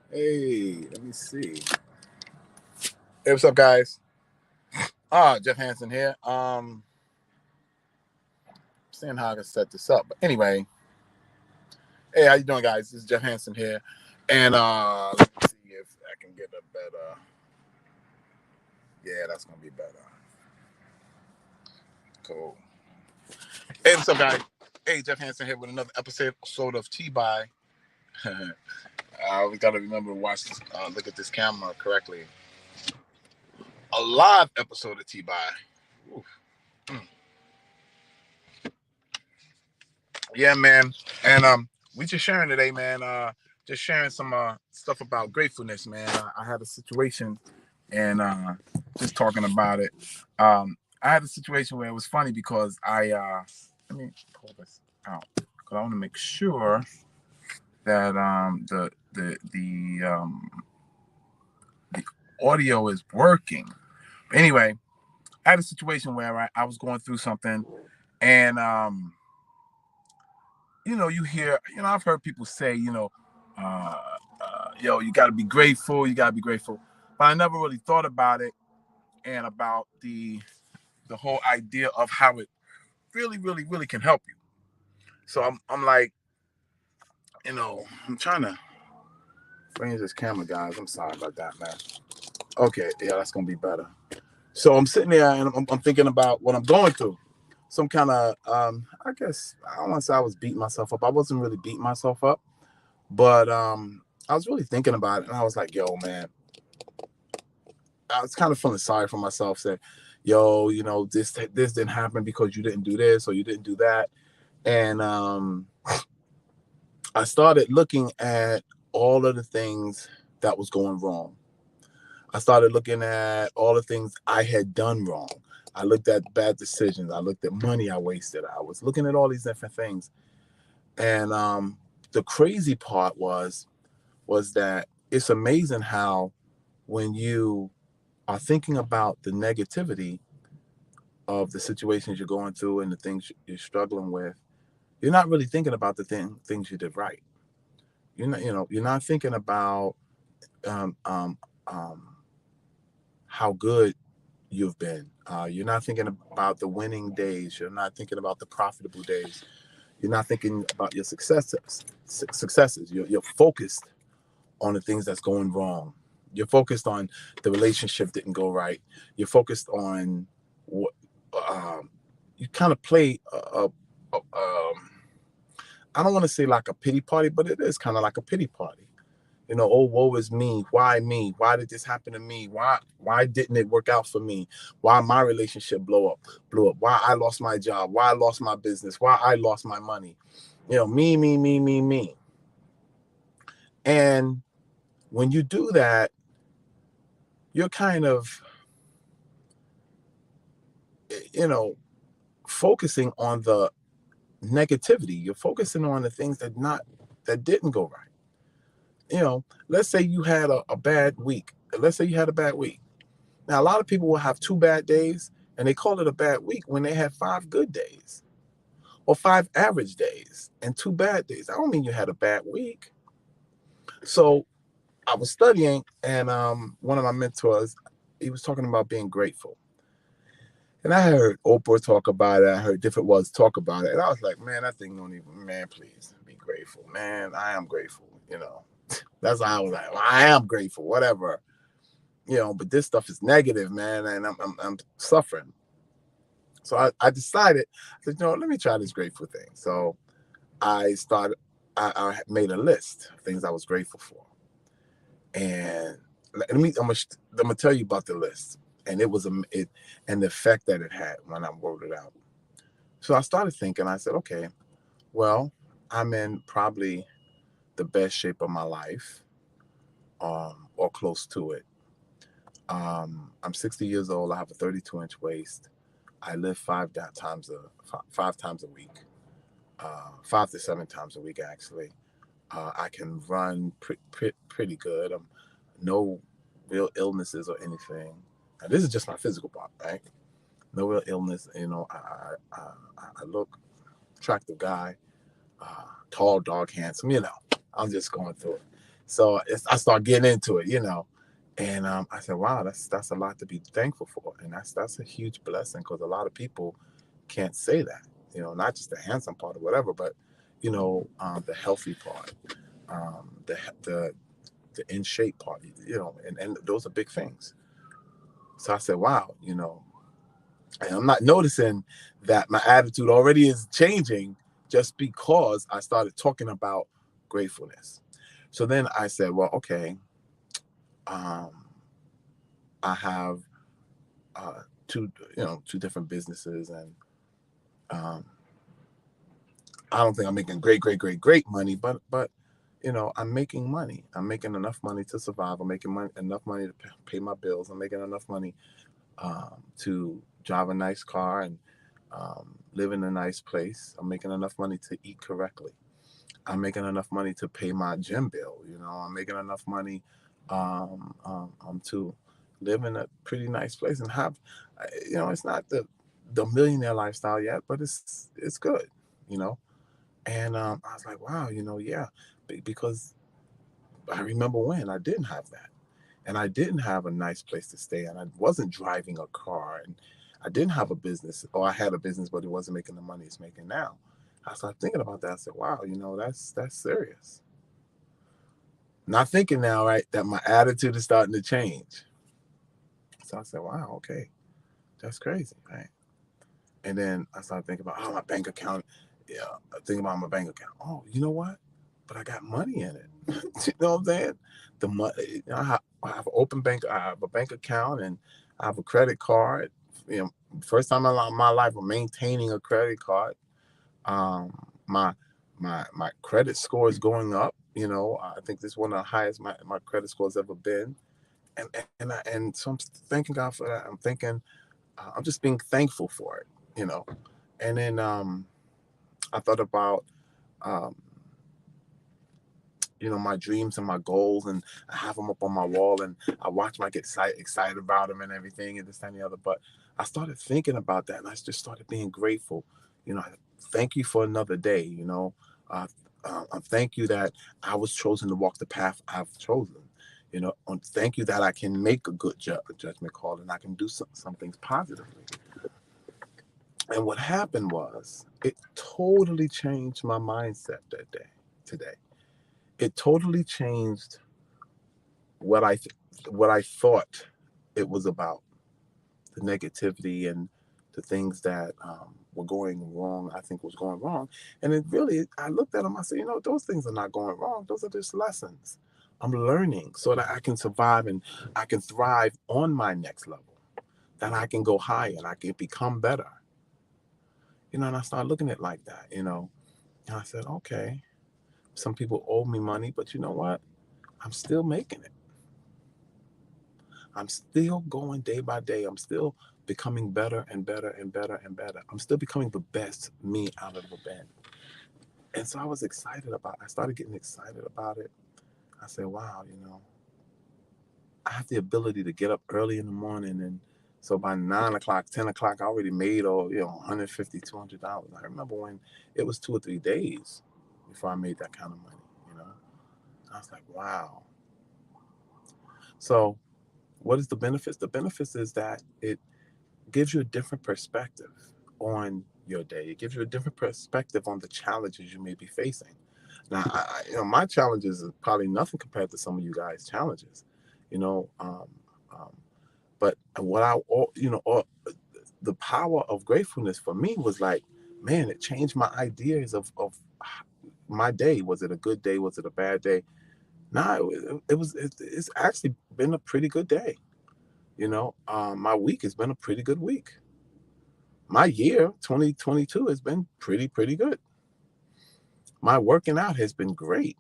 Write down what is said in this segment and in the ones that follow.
Hey, let me see. Hey, what's up, guys? Jeff Hansen here. Seeing how I can set this up. But anyway, hey, how you doing, guys? This is Jeff Hansen here, and let me see if I can get a better. Yeah, that's gonna be better. Cool. Hey, what's up, guys? Hey, Jeff Hansen here with another episode of T-By. We gotta remember to watch this. Look at this camera correctly. A live episode of T-By. Oof. Mm. Yeah, man. And we just sharing today, man. Just sharing some stuff about gratefulness, man. I had a situation and just talking about it. I had a situation where it was funny because let me pull this out because I want to make sure that the audio is working. Anyway, I had a situation where I was going through something and you hear, I've heard people say, uh, you got to be grateful, you got to be grateful. But I never really thought about it and about the whole idea of how it really, really, really can help you. So I'm like, I'm trying to bring this camera, guys. I'm sorry about that, man. Okay, yeah, that's gonna be better. So I'm sitting there and I'm thinking about what I'm going through. Some kind of, I guess I don't want to say I was beating myself up. I wasn't really beating myself up. But I was really thinking about it, and I was like, "Yo, man," I was kind of feeling sorry for myself. Saying, "Yo, this didn't happen because you didn't do this or you didn't do that." And I started looking at all of the things that was going wrong. I started looking at all the things I had done wrong. I looked at bad decisions. I looked at money I wasted. I was looking at all these different things, and the crazy part was that it's amazing how when you are thinking about the negativity of the situations you're going through and the things you're struggling with, you're not really thinking about the things you did right. You're not thinking about um, um, um, how good you've been. You're not thinking about the winning days. You're not thinking about the profitable days. You're not thinking about your successes. You're focused on the things that's going wrong. You're focused on the relationship didn't go right. You're focused on what you kind of play. I don't want to say like a pity party, but it is kind of like a pity party. Oh, woe is me. Why me? Why did this happen to me? Why didn't it work out for me? Why my relationship blew up? Why I lost my job? Why I lost my business? Why I lost my money? Me, me, me, me, me. And when you do that, you're kind of, you know, focusing on the negativity. You're focusing on the things that didn't go right. Let's say you had a bad week. Let's say you had a bad week. Now, a lot of people will have 2 bad days and they call it a bad week when they have 5 good days or 5 average days and 2 bad days. I don't mean you had a bad week. So I was studying and one of my mentors, he was talking about being grateful. And I heard Oprah talk about it. I heard different ones talk about it. And I was like, man, that thing don't even, man, please be grateful. Man, I am grateful. That's how I was like, well, I am grateful, whatever. But this stuff is negative, man, and I'm suffering. So I decided, I said, let me try this grateful thing. So I started, I made a list of things I was grateful for. And I'm gonna tell you about the list. And and the effect that it had when I wrote it out. So I started thinking, I said, okay, well, I'm in probably the best shape of my life, or close to it. I'm 60 years old. I have a 32-inch waist. I live 5 times a week, 5 to 7 times a week, actually. I can run pretty good. No real illnesses or anything. Now, this is just my physical part, right? No real illness. I look attractive guy, tall, dark, handsome. I'm just going through it. So I start getting into it, and I said, wow, that's a lot to be thankful for, and that's a huge blessing, because a lot of people can't say that, not just the handsome part or whatever, but the healthy part, the the in shape part, and those are big things. So I said, wow, and I'm not noticing that my attitude already is changing just because I started talking about gratefulness. So then I said, well, okay, um, I have two, two different businesses, and um, I don't think I'm making great money, but I'm making money. I'm making enough money to survive. I'm making enough money to pay my bills. I'm making enough money to drive a nice car and live in a nice place. I'm making enough money to eat correctly. I'm making enough money to pay my gym bill. I'm making enough money to live in a pretty nice place and have, it's not the millionaire lifestyle yet, but it's good, you know. And I was like, wow, yeah, because I remember when I didn't have that, and I didn't have a nice place to stay, and I wasn't driving a car, and I didn't have a business, or I had a business, but it wasn't making the money it's making now. I started thinking about that. I said, wow, that's serious. Not thinking now, right, that my attitude is starting to change. So I said, wow, okay, that's crazy, right? And then I started thinking about, oh, my bank account. Yeah, thinking about my bank account. Oh, you know what? But I got money in it. You know what I'm saying? The money. I have an open bank. I have a bank account, and I have a credit card. First time in my life, I'm maintaining a credit card. Um, my my credit score is going up. I think this is one of the highest my credit score has ever been. And so I'm thanking God for that. I'm thinking, I'm just being thankful for it. And then I thought about um, my dreams and my goals, and I have them up on my wall, and I watch them, I get excited about them and everything, and this and the other. But I started thinking about that, and I just started being grateful. Thank you for another day. Uh, thank you that I was chosen to walk the path I've chosen. Thank you that I can make a good judgment call, and I can do some things positively. And what happened was, it totally changed my mindset that day, today. It totally changed what I thought it was about, the negativity and the things that were going wrong. I think was going wrong, and it really. I looked at them. I said, those things are not going wrong. Those are just lessons. I'm learning so that I can survive and I can thrive on my next level. That I can go higher and I can become better. And I started looking at it like that. And I said, okay, some people owe me money, but you know what? I'm still making it. I'm still going day by day. I'm still becoming better and better and better and better. I'm still becoming the best me I've ever been. And so I started getting excited about it. I said, wow, I have the ability to get up early in the morning. And so by 9 o'clock, 10 o'clock, I already made, $150, $200. I remember when it was 2 or 3 days before I made that kind of money. I was like, wow. So what is the benefits? The benefits is that it gives you a different perspective on your day. It gives you a different perspective on the challenges you may be facing. Now, my challenges is probably nothing compared to some of you guys' challenges, you know. Um, but what the power of gratefulness for me was like, man, it changed my ideas of my day. Was it a good day? Was it a bad day? No, it's actually been a pretty good day. My week has been a pretty good week. My year 2022 has been pretty good. My working out has been great.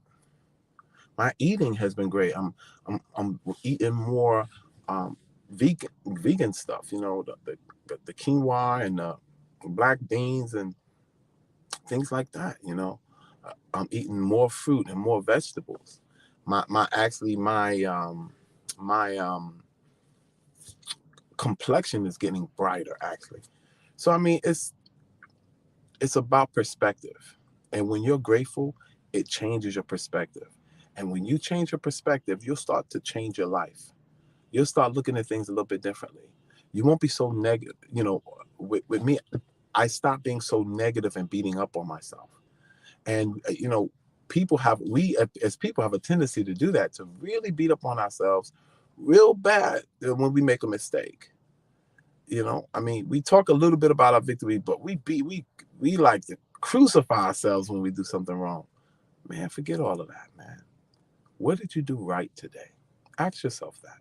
My eating has been great. I'm eating more vegan stuff. The quinoa and the black beans and things like that. I'm eating more fruit and more vegetables. My complexion is getting brighter actually. So I mean, it's about perspective, and when you're grateful, it changes your perspective. And when you change your perspective, you'll start to change your life. You'll start looking at things a little bit differently. You won't be so negative. With me, I stopped being so negative and beating up on myself. And we as people have a tendency to do that, to really beat up on ourselves real bad when we make a mistake. I mean, we talk a little bit about our victory, but we like to crucify ourselves when we do something wrong. Man, forget all of that, man. What did you do right today? Ask yourself that.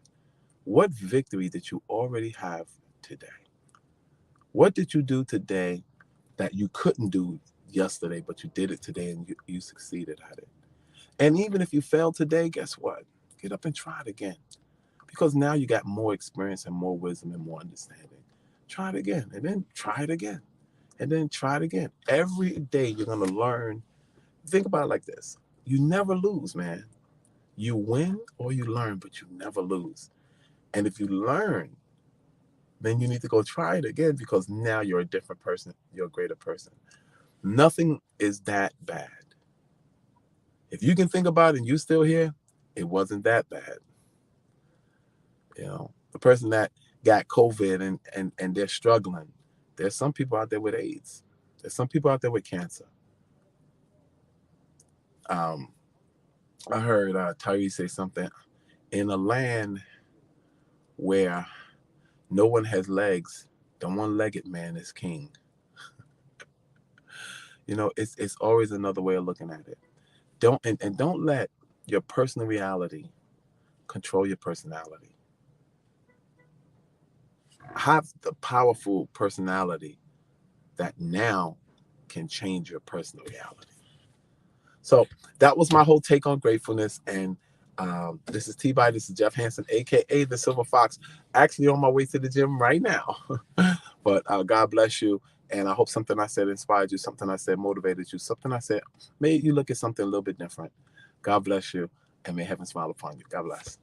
What victory did you already have today? What did you do today that you couldn't do yesterday, but you did it today and you succeeded at it? And even if you failed today, guess what? Get up and try it again. Because now you got more experience and more wisdom and more understanding. Try it again, and then try it again, and then try it again. Every day you're going to learn. Think about it like this. You never lose, man. You win or you learn, but you never lose. And if you learn, then you need to go try it again, because now you're a different person. You're a greater person. Nothing is that bad. If you can think about it and you're still here, it wasn't that bad. The person that got COVID and they're struggling. There's some people out there with AIDS. There's some people out there with cancer. I heard Tyree say something. In a land where no one has legs, the one-legged man is king. It's always another way of looking at it. Don't let your personal reality control your personality. Have the powerful personality that now can change your personal reality. So that was my whole take on gratefulness. And this is TBYE. This is Jeff Hansen, aka the Silver Fox. Actually on my way to the gym right now. But God bless you. And I hope something I said inspired you, something I said motivated you, something I said made you look at something a little bit different. God bless you, and may heaven smile upon you. God bless.